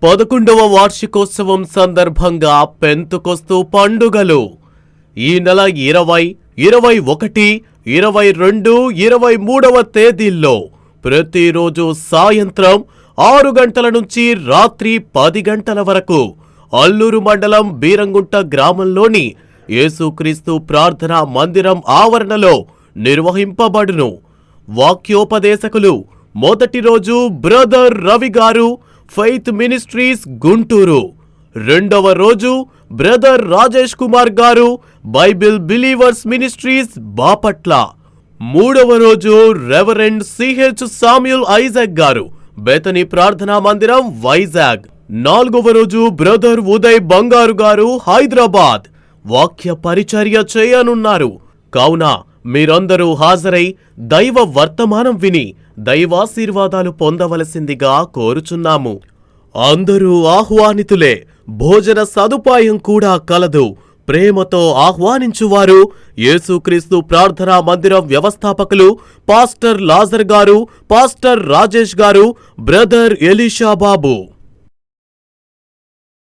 11వ వార్షికోత్సవం సందర్భంగా పెంతుకొస్తు పండుగలు ఈ నెల 20, 21, 22, 23వ తేదీల్లో ప్రతిరోజు సాయంత్రం 6 గంటల నుంచి రాత్రి 10 గంటల వరకు అల్లూరు మండలం బీరంగుంట గ్రామంలోని యేసుక్రీస్తు ప్రార్థనా మందిరం ఆవరణలో నిర్వహింపబడును. వాక్యోపదేశకులు మొదటి రోజు బ్రదర్ రవి గారు, ఫెయిత్ మినిస్ట్రీస్ గుంటూరు. రెండవ రోజు బ్రదర్ రాజేష్ కుమార్ గారు, బైబిల్ బిలీవర్స్ మినిస్ట్రీస్ బాపట్ల. మూడవ రోజు రెవరెండ్ సిహెచ్ సామ్యూల్ ఐజాక్ గారు, బేతనీ ప్రార్థనా మందిరం వైజాగ్. నాలుగవ రోజు బ్రదర్ ఉదయ్ బంగారు గారు, హైదరాబాద్ వాక్య పరిచర్య చేయనున్నారు. కావున మీరందరూ హాజరై దైవ వర్తమానం విని దైవాశీర్వాదాలు పొందవలసిందిగా కోరుచున్నాము. అందరూ ఆహ్వానితులే. భోజన సదుపాయం కూడా కలదు. ప్రేమతో ఆహ్వానించువారు యేసుక్రీస్తు ప్రార్థనా మందిరం వ్యవస్థాపకులు పాస్టర్ లాజర్ గారు, పాస్టర్ రాజేష్ గారు, బ్రదర్ ఎలీషా బాబు.